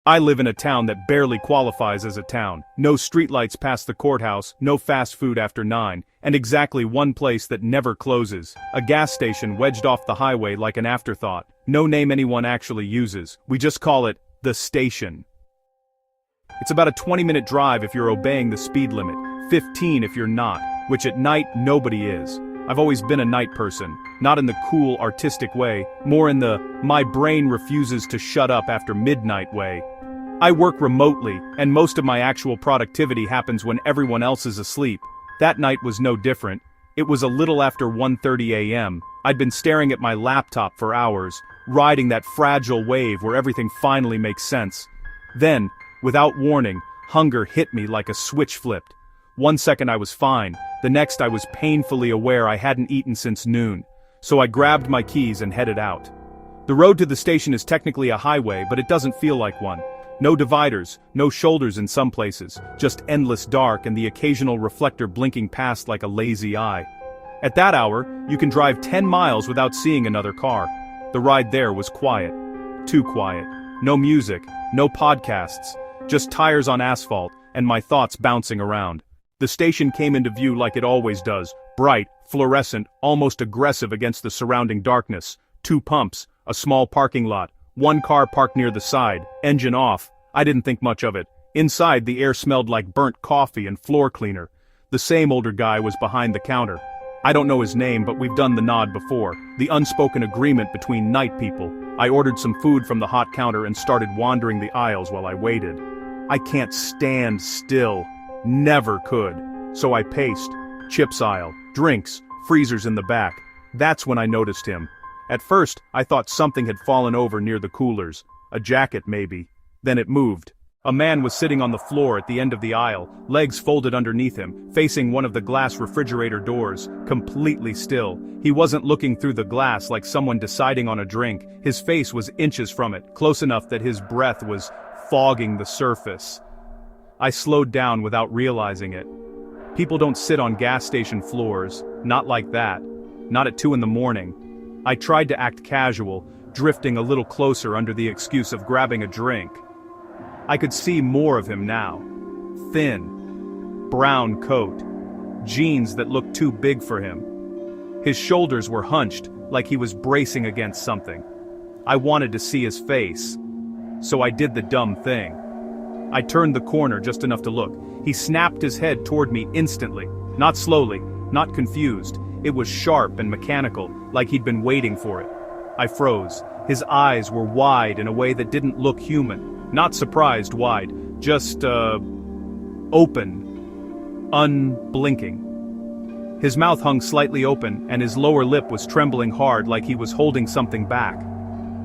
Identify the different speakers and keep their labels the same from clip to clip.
Speaker 1: I live in a town that barely qualifies as a town. No streetlights past the courthouse, no fast food after 9, and exactly one place that never closes. A gas station wedged off the highway like an afterthought. No name anyone actually uses. We just call it the station. It's about a 20-minute drive if you're obeying the speed limit, 15 if you're not, which at night nobody is. I've always been a night person, not in the cool artistic way, more in the my brain refuses to shut up after midnight way. I work remotely, and most of my actual productivity happens when everyone else is asleep. That night was no different. It was a little after 1:30 a.m. I'd been staring at my laptop for hours, riding that fragile wave where everything finally makes sense. Then, without warning, hunger hit me like a switch flipped. 1 second I was fine, the next I was painfully aware I hadn't eaten since noon. So I grabbed my keys and headed out. The road to the station is technically a highway, but it doesn't feel like one. No dividers, no shoulders in some places, just endless dark and the occasional reflector blinking past like a lazy eye. At that hour, you can drive 10 miles without seeing another car. The ride there was quiet. Too quiet. No music, no podcasts, just tires on asphalt, and my thoughts bouncing around. The station came into view like it always does, bright, fluorescent, almost aggressive against the surrounding darkness. 2 pumps, a small parking lot, 1 car parked near the side, engine off. I didn't think much of it. Inside the air smelled like burnt coffee and floor cleaner. The same older guy was behind the counter. I don't know his name, but we've done the nod before. The unspoken agreement between night people. I ordered some food from the hot counter and started wandering the aisles while I waited. I can't stand still. Never could. So I paced. Chips aisle, drinks, freezers in the back. That's when I noticed him. At first, I thought something had fallen over near the coolers. A jacket maybe. Then it moved. A man was sitting on the floor at the end of the aisle, legs folded underneath him, facing one of the glass refrigerator doors, completely still. He wasn't looking through the glass like someone deciding on a drink. His face was inches from it, close enough that his breath was fogging the surface. I slowed down without realizing it. People don't sit on gas station floors, not like that. Not at 2 in the morning. I tried to act casual, drifting a little closer under the excuse of grabbing a drink. I could see more of him now. Thin. Brown coat. Jeans that looked too big for him. His shoulders were hunched, like he was bracing against something. I wanted to see his face. So I did the dumb thing. I turned the corner just enough to look. He snapped his head toward me instantly. Not slowly, not confused. It was sharp and mechanical, like he'd been waiting for it. I froze. His eyes were wide in a way that didn't look human. Not surprised wide, just, open. Unblinking. His mouth hung slightly open, and his lower lip was trembling hard like he was holding something back.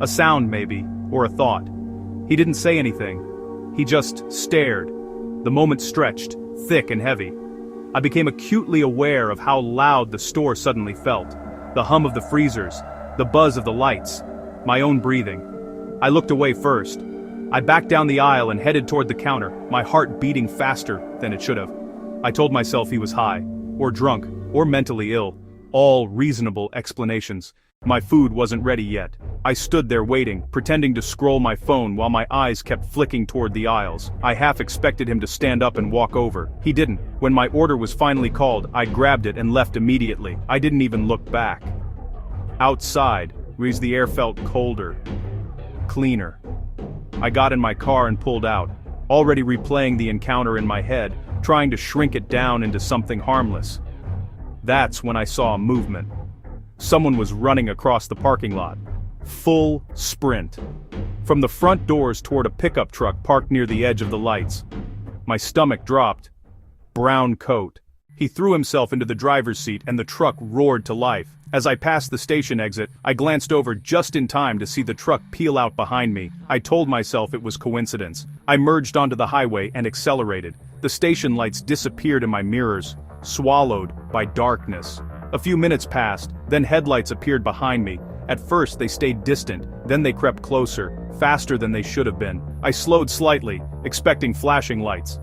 Speaker 1: A sound maybe, or a thought. He didn't say anything. He just stared. The moment stretched, thick and heavy. I became acutely aware of how loud the store suddenly felt. The hum of the freezers, the buzz of the lights, my own breathing. I looked away first. I backed down the aisle and headed toward the counter, my heart beating faster than it should have. I told myself he was high, or drunk, or mentally ill. All reasonable explanations. My food wasn't ready yet. I stood there waiting, pretending to scroll my phone while my eyes kept flicking toward the aisles. I half expected him to stand up and walk over. He didn't. When my order was finally called, I grabbed it and left immediately. I didn't even look back. Outside, the air felt colder. Cleaner. I got in my car and pulled out, already replaying the encounter in my head, trying to shrink it down into something harmless. That's when I saw movement. Someone was running across the parking lot. Full sprint. From the front doors toward a pickup truck parked near the edge of the lights. My stomach dropped. Brown coat. He threw himself into the driver's seat and the truck roared to life. As I passed the station exit, I glanced over just in time to see the truck peel out behind me. I told myself it was coincidence. I merged onto the highway and accelerated. The station lights disappeared in my mirrors, swallowed by darkness. A few minutes passed, then headlights appeared behind me. At first they stayed distant, then they crept closer, faster than they should have been. I slowed slightly, expecting flashing lights.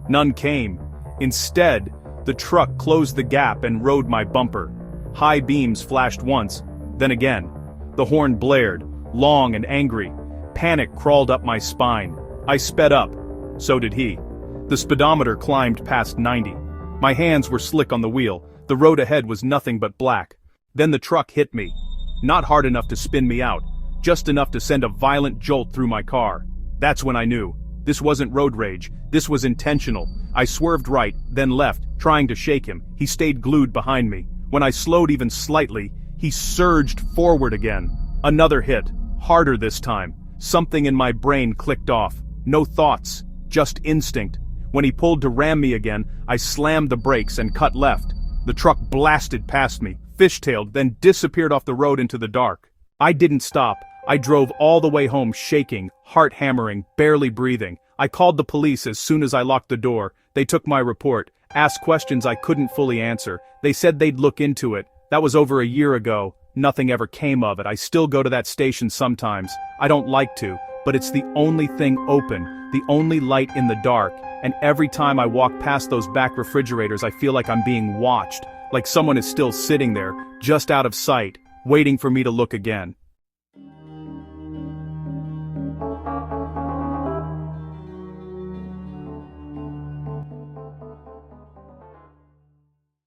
Speaker 1: None came. Instead, the truck closed the gap and rode my bumper. High beams flashed once, then again. The horn blared, long and angry. Panic crawled up my spine. I sped up. So did he. The speedometer climbed past 90. My hands were slick on the wheel. The road ahead was nothing but black. Then the truck hit me. Not hard enough to spin me out, just enough to send a violent jolt through my car. That's when I knew. This wasn't road rage, this was intentional. I swerved right, then left, trying to shake him. He stayed glued behind me. When I slowed even slightly, he surged forward again. Another hit, harder this time. Something in my brain clicked off. No thoughts, just instinct. When he pulled to ram me again, I slammed the brakes and cut left. The truck blasted past me, fishtailed, then disappeared off the road into the dark. I didn't stop. I drove all the way home shaking, heart hammering, barely breathing. I called the police as soon as I locked the door. They took my report, asked questions I couldn't fully answer. They said they'd look into it. That was over a year ago. Nothing ever came of it. I still go to that station sometimes. I don't like to, but it's the only thing open, the only light in the dark, and every time I walk past those back refrigerators I feel like I'm being watched, like someone is still sitting there, just out of sight, waiting for me to look again.